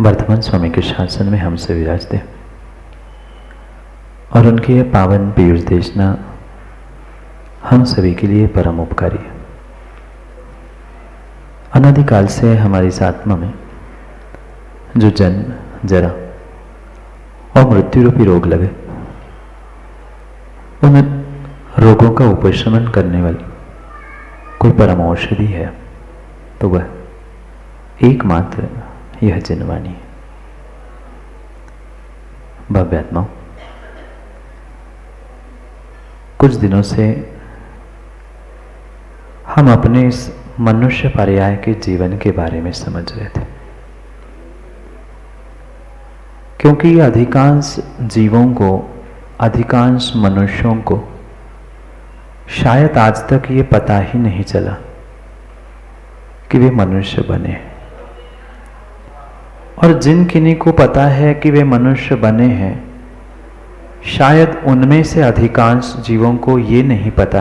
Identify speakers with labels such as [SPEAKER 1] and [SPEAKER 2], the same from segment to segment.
[SPEAKER 1] वर्तमान स्वामी के शासन में हमसे विराजते और उनकी यह पावन पीयूष देशना हम सभी के लिए परम उपकारी है। अनादिकाल से हमारी इस आत्मा में जो जन्म, जरा और मृत्यु रूपी रोग लगे, उन रोगों का उपशमन करने वाली कोई परम औषधि है तो वह एकमात्र यह जिनवाणी है। भव्यात्माओं, कुछ दिनों से हम अपने इस मनुष्य पर्याय के जीवन के बारे में समझ रहे थे, क्योंकि अधिकांश जीवों को, अधिकांश मनुष्यों को शायद आज तक ये पता ही नहीं चला कि वे मनुष्य बने हैं, और जिन किन्हीं को पता है कि वे मनुष्य बने हैं, शायद उनमें से अधिकांश जीवों को ये नहीं पता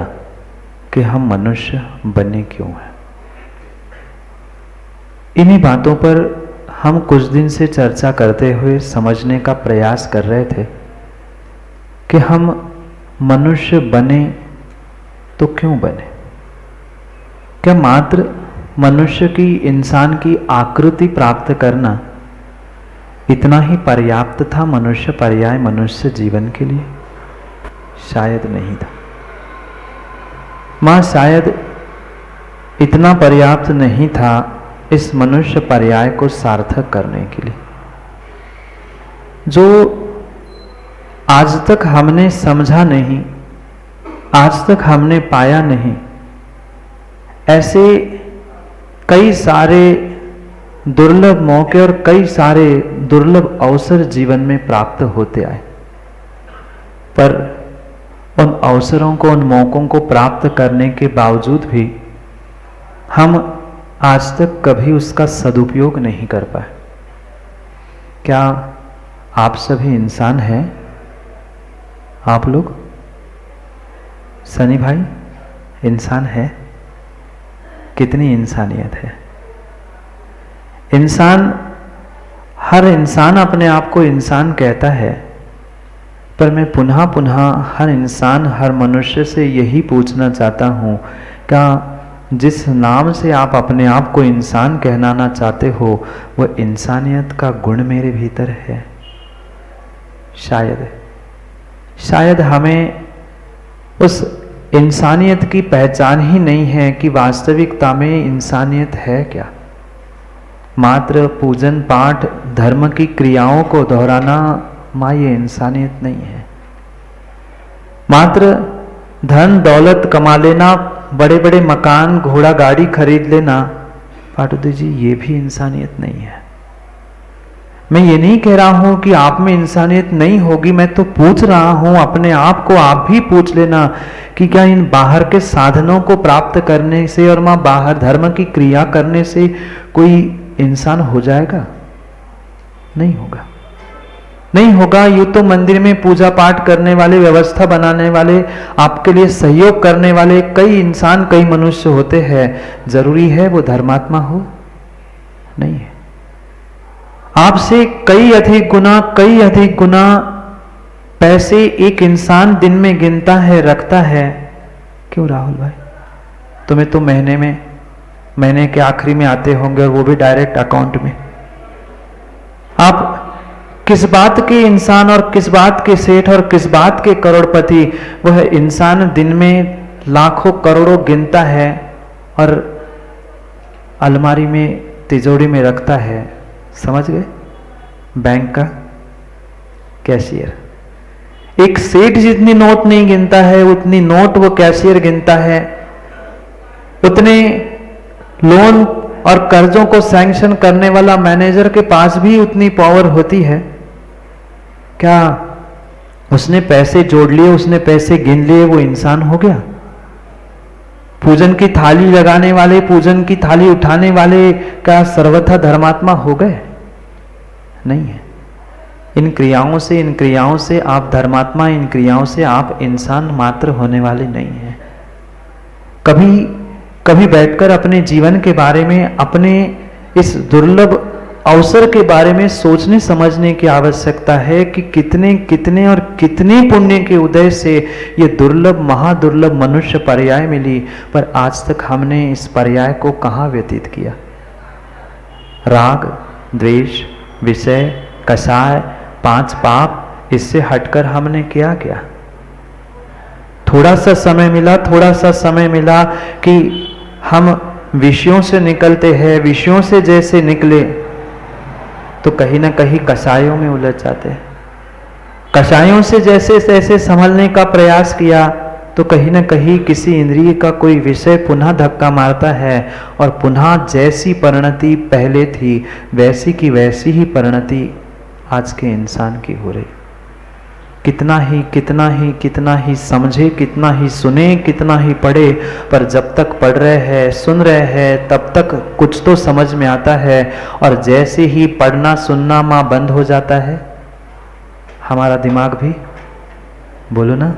[SPEAKER 1] कि हम मनुष्य बने क्यों हैं। इन्हीं बातों पर हम कुछ दिन से चर्चा करते हुए समझने का प्रयास कर रहे थे कि हम मनुष्य बने तो क्यों बने। क्या मात्र मनुष्य की, इंसान की आकृति प्राप्त करना इतना ही पर्याप्त था मनुष्य पर्याय, मनुष्य जीवन के लिए? शायद नहीं था। शायद इतना पर्याप्त नहीं था इस मनुष्य पर्याय को सार्थक करने के लिए। जो आज तक हमने समझा नहीं, आज तक हमने पाया नहीं, ऐसे कई सारे दुर्लभ मौके और कई सारे दुर्लभ अवसर जीवन में प्राप्त होते आए, पर उन अवसरों को, उन मौकों को प्राप्त करने के बावजूद भी हम आज तक कभी उसका सदुपयोग नहीं कर पाए। क्या आप सभी इंसान हैं? आप लोग, सनी भाई, इंसान है? कितनी इंसानियत है? इंसान, हर इंसान अपने आप को इंसान कहता है, पर मैं पुनः पुनः हर इंसान, हर मनुष्य से यही पूछना चाहता हूं, क्या जिस नाम से आप अपने आप को इंसान कहलाना चाहते हो वह इंसानियत का गुण मेरे भीतर है? शायद हमें उस इंसानियत की पहचान ही नहीं है कि वास्तविकता में इंसानियत है क्या। मात्र पूजन पाठ, धर्म की क्रियाओं को दोहराना ये इंसानियत नहीं है। मात्र धन दौलत कमा लेना, बड़े बड़े मकान, घोड़ा गाड़ी खरीद लेना, पाटुदी जी, ये भी इंसानियत नहीं है। मैं ये नहीं कह रहा हूं कि आप में इंसानियत नहीं होगी, मैं तो पूछ रहा हूं अपने आप को, आप भी पूछ लेना कि क्या इन बाहर के साधनों को प्राप्त करने से और बाहर धर्म की क्रिया करने से कोई इंसान हो जाएगा? नहीं होगा, नहीं होगा। यूं तो मंदिर में पूजा पाठ करने वाले, व्यवस्था बनाने वाले, आपके लिए सहयोग करने वाले कई इंसान, कई मनुष्य होते हैं। जरूरी है वो धर्मात्मा हो? नहीं है। आपसे कई अधिक गुना पैसे एक इंसान दिन में गिनता है, रखता है। क्यों राहुल भाई? तुम्हें तो महीने के आखिरी में आते होंगे, और वो भी डायरेक्ट अकाउंट में। आप किस बात के इंसान और किस बात के सेठ और किस बात के करोड़पति? वह इंसान दिन में लाखों करोड़ों गिनता है और अलमारी में, तिजोरी में रखता है। समझ गए? बैंक का कैशियर एक सेठ जितनी नोट नहीं गिनता है, उतनी नोट वो कैशियर गिनता है। उतने लोन और कर्जों को सैंक्शन करने वाला मैनेजर के पास भी उतनी पावर होती है। क्या उसने पैसे जोड़ लिए, उसने पैसे गिन लिए, वो इंसान हो गया? पूजन की थाली लगाने वाले, पूजन की थाली उठाने वाले क्या सर्वथा धर्मात्मा हो गए? नहीं है। इन क्रियाओं से आप धर्मात्मा, इन क्रियाओं से आप इंसान मात्र होने वाले नहीं हैं। कभी बैठकर अपने जीवन के बारे में, अपने इस दुर्लभ अवसर के बारे में सोचने समझने की आवश्यकता है कि कितने कितने और कितने पुण्य के उदय से ये दुर्लभ महादुर्लभ मनुष्य पर्याय मिली, पर आज तक हमने इस पर्याय को कहाँ व्यतीत किया। राग, द्वेष, विषय, कषाय, 5 पाप, इससे हटकर हमने क्या किया। थोड़ा सा समय मिला कि हम विषयों से निकलते हैं, विषयों से जैसे निकले तो कहीं ना कहीं कषायों में उलझ जाते हैं। कषायों से जैसे तैसे संभलने का प्रयास किया तो कहीं ना कहीं किसी इंद्रिय का कोई विषय पुनः धक्का मारता है और पुनः जैसी परिणति पहले थी वैसी की वैसी ही परिणति आज के इंसान की हो रही। कितना ही समझे, कितना ही सुने, कितना ही पढ़े, पर जब तक पढ़ रहे हैं, सुन रहे हैं, तब तक कुछ तो समझ में आता है। और जैसे ही पढ़ना सुनना माँ बंद हो जाता है, हमारा दिमाग भी, बोलो ना,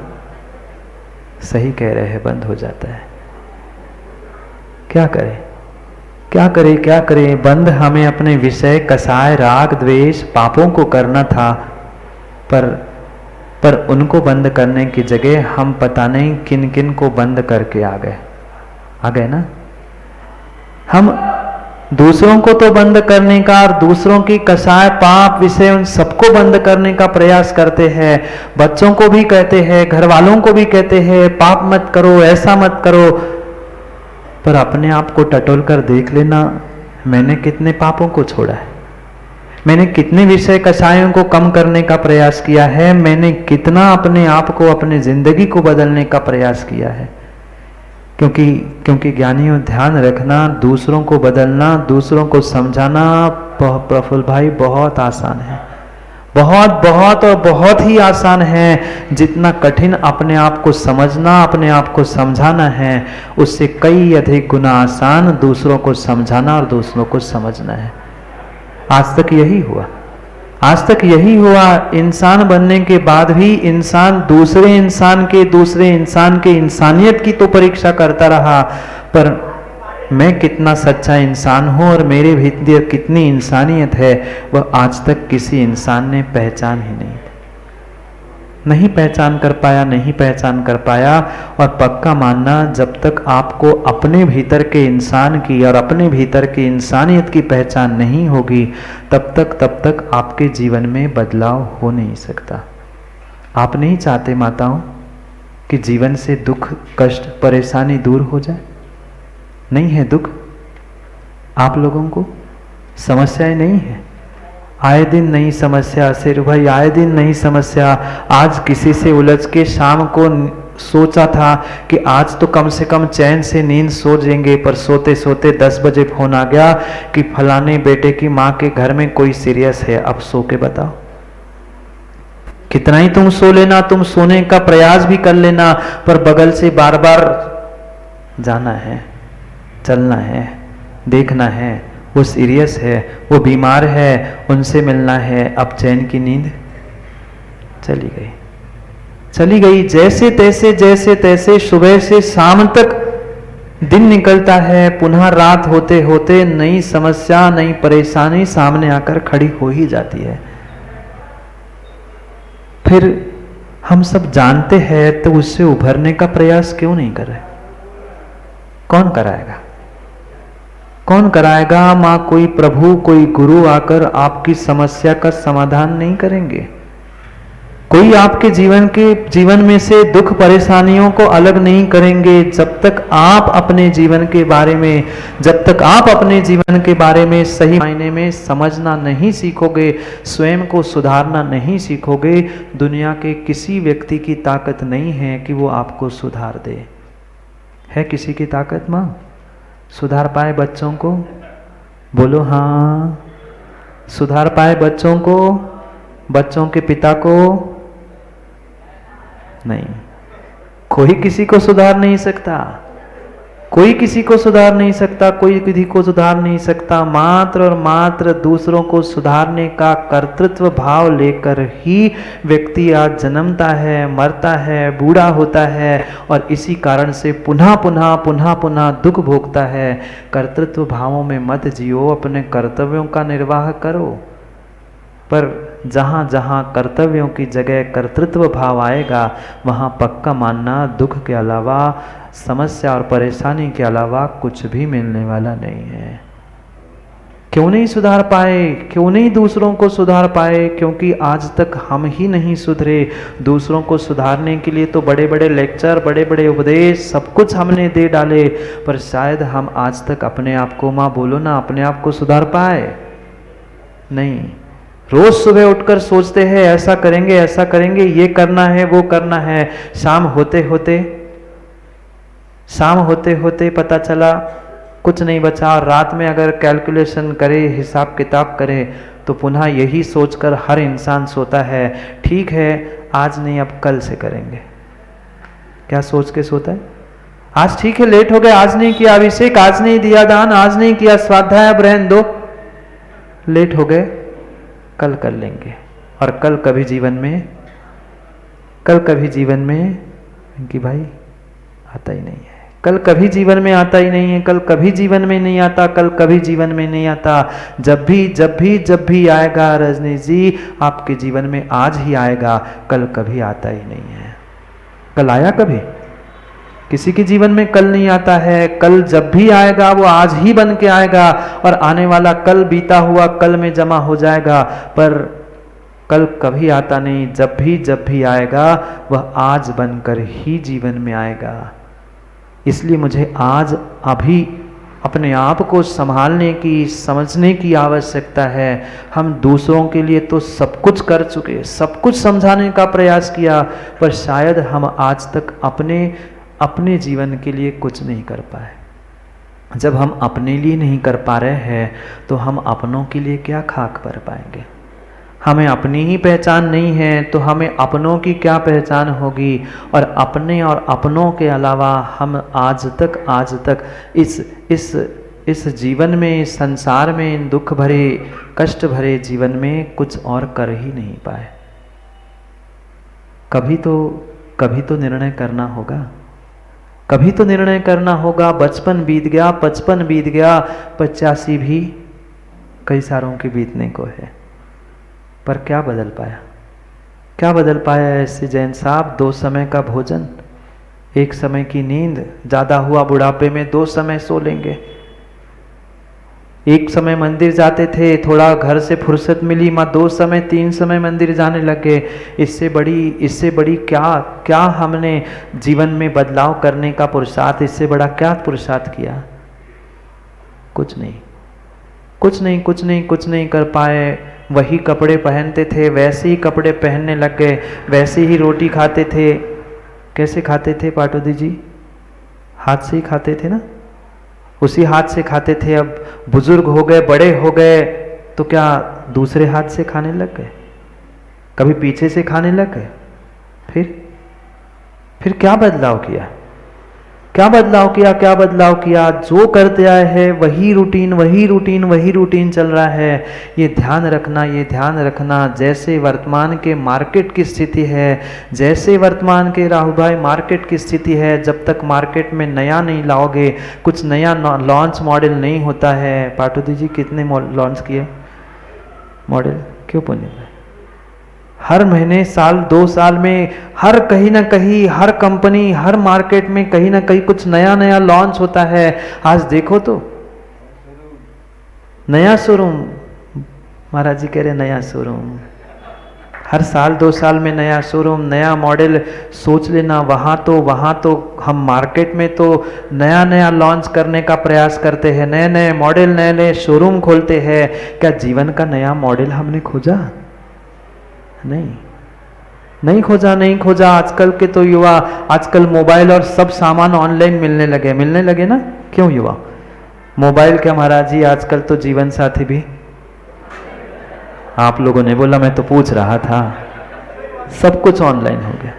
[SPEAKER 1] सही कह रहे हैं, बंद हो जाता है। क्या करें? बंद हमें अपने विषय, कषाय, राग, द्वेष, पापों को करना था, पर उनको बंद करने की जगह हम पता नहीं किन किन को बंद करके आ गए ना। हम दूसरों को तो बंद करने का और दूसरों की कषाय, पाप, विषय, उन सबको बंद करने का प्रयास करते हैं। बच्चों को भी कहते हैं, घर वालों को भी कहते हैं, पाप मत करो, ऐसा मत करो, पर अपने आप को टटोल कर देख लेना, मैंने कितने पापों को छोड़ा है, मैंने कितने विषय कषायों को कम करने का प्रयास किया है, मैंने कितना अपने आप को, अपने जिंदगी को बदलने का प्रयास किया है। क्योंकि ज्ञानियों, ध्यान रखना, दूसरों को बदलना, दूसरों को समझाना प्रफुल्ल भाई बहुत आसान है, बहुत ही आसान है। जितना कठिन अपने आप को समझना, अपने आप को समझाना है, उससे कई अधिक गुना आसान दूसरों को समझाना और दूसरों को समझना है। आज तक यही हुआ। इंसान बनने के बाद भी इंसान दूसरे इंसान के इंसानियत की तो परीक्षा करता रहा, पर मैं कितना सच्चा इंसान हूं और मेरे भीतर कितनी इंसानियत है, वह आज तक किसी इंसान ने पहचान ही नहीं पहचान कर पाया। और पक्का मानना, जब तक आपको अपने भीतर के इंसान की और अपने भीतर की इंसानियत की पहचान नहीं होगी, तब तक आपके जीवन में बदलाव हो नहीं सकता। आप नहीं चाहते माताओं कि जीवन से दुख, कष्ट, परेशानी दूर हो जाए? नहीं है दुख आप लोगों को? समस्याएं नहीं है? आए दिन नई समस्या, शेर भाई, आए दिन नई समस्या। आज किसी से उलझ के शाम को सोचा था कि आज तो कम से कम चैन से नींद सो जाएंगे, पर सोते सोते 10 बजे फोन आ गया कि फलाने बेटे की माँ के घर में कोई सीरियस है। अब सो के बताओ, कितना ही तुम सो लेना, तुम सोने का प्रयास भी कर लेना, पर बगल से बार बार जाना है, चलना है, देखना है, वो सीरियस है, वो बीमार है, उनसे मिलना है। अब चैन की नींद चली गई। जैसे तैसे सुबह से शाम तक दिन निकलता है, पुनः रात होते होते नई समस्या, नई परेशानी सामने आकर खड़ी हो ही जाती है। फिर हम सब जानते हैं तो उससे उभरने का प्रयास क्यों नहीं कर रहे? कौन कराएगा? माँ, कोई प्रभु, कोई गुरु आकर आपकी समस्या का समाधान नहीं करेंगे। कोई आपके जीवन में से दुख परेशानियों को अलग नहीं करेंगे जब तक आप अपने जीवन के बारे में सही मायने में समझना नहीं सीखोगे, स्वयं को सुधारना नहीं सीखोगे। दुनिया के किसी व्यक्ति की ताकत नहीं है कि वो आपको सुधार दे। है किसी की ताकत माँ सुधार पाए बच्चों को? बोलो हाँ। सुधार पाए बच्चों को, बच्चों के पिता को? नहीं, कोई किसी को सुधार नहीं सकता। कोई किसी को सुधार नहीं सकता, कोई किसी को सुधार नहीं सकता। मात्र और मात्र दूसरों को सुधारने का कर्तृत्व भाव लेकर ही व्यक्ति आज जन्मता है, मरता है, बूढ़ा होता है और इसी कारण से पुनः पुनः पुनः पुनः दुख भोगता है। कर्तृत्व भावों में मत जियो, अपने कर्तव्यों का निर्वाह करो। पर जहाँ जहाँ कर्तव्यों की जगह कर्तृत्व भाव आएगा, वहाँ पक्का मानना दुख के अलावा, समस्या और परेशानी के अलावा कुछ भी मिलने वाला नहीं है। क्यों नहीं सुधार पाए? क्यों नहीं दूसरों को सुधार पाए? क्योंकि आज तक हम ही नहीं सुधरे। दूसरों को सुधारने के लिए तो बड़े बड़े लेक्चर, बड़े बड़े उपदेश, सब कुछ हमने दे डाले, पर शायद हम आज तक अपने आप को, माँ बोलो ना, अपने आप को सुधार पाए नहीं। रोज सुबह उठकर सोचते हैं ऐसा करेंगे, ऐसा करेंगे, ये करना है, वो करना है। शाम होते होते पता चला कुछ नहीं बचा, और रात में अगर कैलकुलेशन करे, हिसाब किताब करे, तो पुनः यही सोचकर हर इंसान सोता है, ठीक है आज नहीं अब कल से करेंगे। क्या सोच के सोता है? आज ठीक है, लेट हो गए, आज नहीं किया अभिषेक, आज नहीं दिया दान, आज नहीं किया स्वाध्याय, अब रहने दो, लेट हो गए, कल कर लेंगे। और कल कभी जीवन में कि भाई आता ही नहीं है, कल कभी जीवन में आता ही नहीं है, कल कभी जीवन में नहीं आता, कल कभी जीवन में नहीं आता। जब भी आएगा रजनीश जी, आपके जीवन में आज ही आएगा, कल कभी आता ही नहीं है। कल आया कभी? किसी के जीवन में कल नहीं आता है। कल जब भी आएगा वो आज ही बन के आएगा, और आने वाला कल बीता हुआ कल में जमा हो जाएगा, पर कल कभी आता नहीं। जब भी आएगा वह आज बनकर ही जीवन में आएगा। इसलिए मुझे आज अभी अपने आप को संभालने की, समझने की आवश्यकता है। हम दूसरों के लिए तो सब कुछ कर चुके, सब कुछ समझाने का प्रयास किया, पर शायद हम आज तक अपने जीवन के लिए कुछ नहीं कर पाए। जब हम अपने लिए नहीं कर पा रहे हैं, तो हम अपनों के लिए क्या खाक भर पाएंगे? हमें अपनी ही पहचान नहीं है, तो हमें अपनों की क्या पहचान होगी? और अपने और अपनों के अलावा हम आज तक इस जीवन में, इस संसार में, दुख भरे, कष्ट भरे जीवन में कुछ और कर ही नहीं पाए। कभी तो निर्णय करना होगा, कभी तो निर्णय करना होगा। बचपन बीत गया, 55 बीत गया, 85 भी कई सारों के बीतने को है, पर क्या बदल पाया? क्या बदल पाया ऐसे जैन साहब? 2 समय का भोजन, 1 समय की नींद, ज़्यादा हुआ बुढ़ापे में 2 समय सो लेंगे। 1 समय मंदिर जाते थे, थोड़ा घर से फुर्सत मिली, माँ 2 समय 3 समय मंदिर जाने लगे। इससे बड़ी क्या हमने जीवन में बदलाव करने का पुरुषार्थ, इससे बड़ा क्या पुरुषार्थ किया? कुछ नहीं कर पाए। वही कपड़े पहनते थे, वैसे ही कपड़े पहनने लग गए, वैसे ही रोटी खाते थे। कैसे खाते थे पाटोदी जी? हाथ से ही खाते थे ना, उसी हाथ से खाते थे। अब बुजुर्ग हो गए, बड़े हो गए, तो क्या दूसरे हाथ से खाने लग गए? कभी पीछे से खाने लग गए? फिर क्या बदलाव किया? जो करते आए हैं वही रूटीन चल रहा है। ये ध्यान रखना, जैसे वर्तमान के मार्केट की स्थिति है, जैसे वर्तमान के राहुल भाई मार्केट की स्थिति है, जब तक मार्केट में नया नहीं लाओगे, कुछ नया लॉन्च मॉडल नहीं होता है। पाटोदी जी कितने लॉन्च किए मॉडल? क्यों पुण्य? हर महीने, साल 2 साल में, हर कहीं ना कहीं, हर कंपनी, हर मार्केट में कहीं ना कहीं कुछ नया लॉन्च होता है। आज देखो तो नया शोरूम, महाराज जी कह रहे नया शोरूम, हर साल 2 साल में नया शोरूम, नया मॉडल। सोच लेना, वहाँ तो हम मार्केट में तो नया लॉन्च करने का प्रयास करते हैं, नए मॉडल, नए शोरूम खोलते हैं। क्या जीवन का नया मॉडल हमने खोजा? नहीं खोजा। आजकल के तो युवा, आजकल मोबाइल और सब सामान ऑनलाइन मिलने लगे ना। क्यों युवा? मोबाइल क्या महाराज जी, आजकल तो जीवन साथी भी, आप लोगों ने बोला, मैं तो पूछ रहा था, सब कुछ ऑनलाइन हो गया।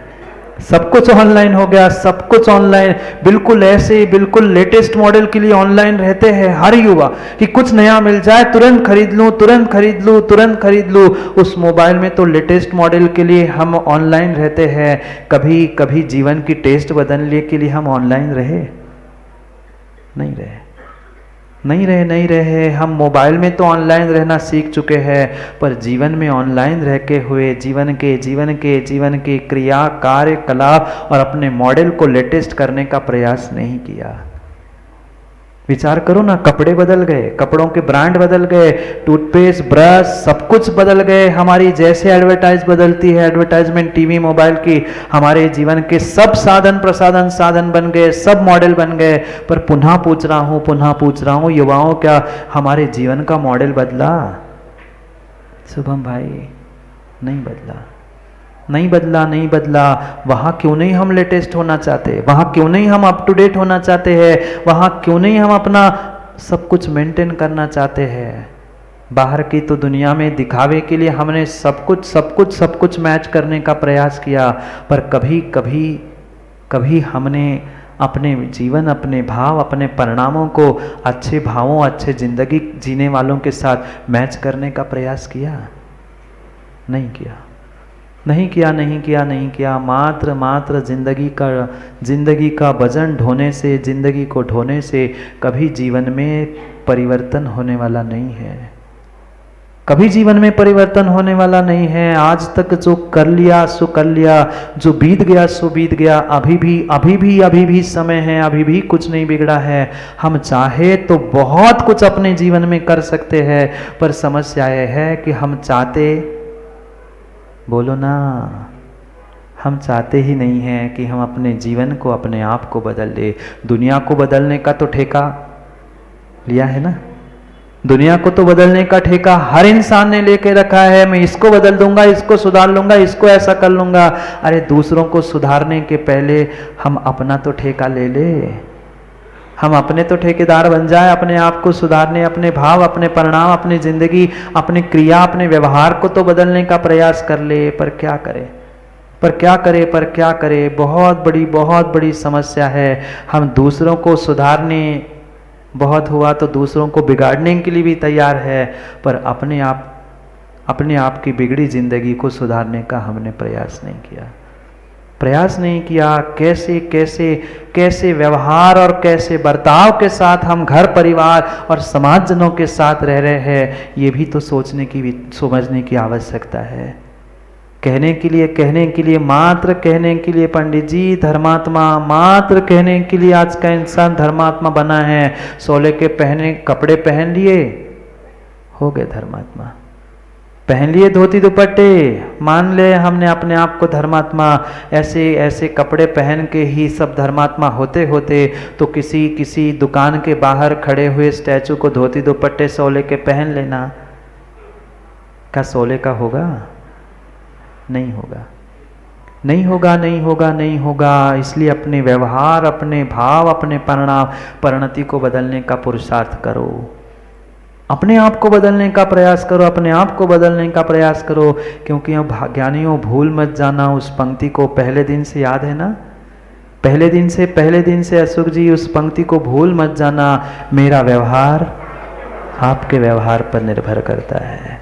[SPEAKER 1] सब कुछ ऑनलाइन हो गया, सब कुछ ऑनलाइन, बिल्कुल ऐसे बिल्कुल लेटेस्ट मॉडल के लिए ऑनलाइन रहते हैं हर युवा कि कुछ नया मिल जाए तुरंत खरीद लूं, तुरंत खरीद लूं, तुरंत खरीद लूं। उस मोबाइल में तो लेटेस्ट मॉडल के लिए हम ऑनलाइन रहते हैं। कभी कभी जीवन की टेस्ट बदलने के लिए हम ऑनलाइन रहे? नहीं रहे, नहीं रहे, नहीं रहे। हम मोबाइल में तो ऑनलाइन रहना सीख चुके हैं, पर जीवन में ऑनलाइन रह के हुए जीवन के क्रिया कार्य कलाप और अपने मॉडल को लेटेस्ट करने का प्रयास नहीं किया। विचार करो ना, कपड़े बदल गए, कपड़ों के ब्रांड बदल गए, टूथपेस्ट, ब्रश, सब कुछ बदल गए। हमारी जैसे एडवर्टाइज बदलती है, एडवर्टाइजमेंट टीवी मोबाइल की, हमारे जीवन के सब साधन प्रसाधन साधन बन गए, सब मॉडल बन गए। पर पुनः पूछ रहा हूं युवाओं, क्या हमारे जीवन का मॉडल बदला? शुभम भाई, नहीं बदला, नहीं बदला, नहीं बदला। वहाँ क्यों नहीं हम लेटेस्ट होना चाहते? वहाँ क्यों नहीं हम अप टू डेट होना चाहते हैं? वहाँ क्यों नहीं हम अपना सब कुछ मेंटेन करना चाहते हैं? बाहर की तो दुनिया में दिखावे के लिए हमने सब कुछ मैच करने का प्रयास किया, पर कभी हमने अपने जीवन, अपने भाव, अपने परिणामों को अच्छे भावों, अच्छे जिंदगी जीने वालों के साथ मैच करने का प्रयास किया? नहीं किया, नहीं किया, नहीं किया, नहीं किया। मात्र जिंदगी का वजन ढोने से, जिंदगी को ढोने से कभी जीवन में परिवर्तन होने वाला नहीं है। कभी जीवन में परिवर्तन होने वाला नहीं है। आज तक जो कर लिया सो कर लिया, जो बीत गया सो बीत गया। अभी भी समय है, अभी भी कुछ नहीं बिगड़ा है। हम चाहे तो बहुत कुछ अपने जीवन में कर सकते हैं, पर समस्या यह है कि हम चाहते, बोलो ना, हम चाहते ही नहीं हैं कि हम अपने जीवन को, अपने आप को बदल ले। दुनिया को बदलने का तो ठेका लिया है ना, दुनिया को तो बदलने का ठेका हर इंसान ने लेके रखा है। मैं इसको बदल दूंगा, इसको सुधार लूंगा, इसको ऐसा कर लूंगा। अरे दूसरों को सुधारने के पहले हम अपना तो ठेका ले ले, हम अपने तो ठेकेदार बन जाए, अपने आप को सुधारने, अपने भाव, अपने परिणाम, अपनी जिंदगी, अपनी क्रिया, अपने व्यवहार को तो बदलने का प्रयास कर ले। पर क्या करे, पर क्या करे, पर क्या करे? बहुत बड़ी समस्या है। हम दूसरों को सुधारने, बहुत हुआ तो दूसरों को बिगाड़ने के लिए भी तैयार है, पर अपने आप की बिगड़ी जिंदगी को सुधारने का हमने प्रयास नहीं किया। कैसे व्यवहार और कैसे बर्ताव के साथ हम घर परिवार और समाजजनों के साथ रह रहे हैं, ये भी तो समझने की आवश्यकता है। कहने के लिए मात्र कहने के लिए पंडित जी धर्मात्मा, मात्र कहने के लिए आज का इंसान धर्मात्मा बना है। सोले के पहने कपड़े पहन लिए, हो गए धर्मात्मा। पहन लिए धोती दुपट्टे, मान ले हमने अपने आप को धर्मात्मा। ऐसे कपड़े पहन के ही सब धर्मात्मा होते होते तो किसी दुकान के बाहर खड़े हुए स्टैचू को धोती दुपट्टे सोले के पहन लेना, क्या सोले का होगा? नहीं होगा। इसलिए अपने व्यवहार, अपने भाव, अपने परिणति को बदलने का पुरुषार्थ करो। अपने आप को बदलने का प्रयास करो, क्योंकि अब ज्ञानियों भूल मत जाना उस पंक्ति को। पहले दिन से याद है ना, पहले दिन से अशोक जी उस पंक्ति को भूल मत जाना। मेरा व्यवहार आपके व्यवहार पर निर्भर करता है।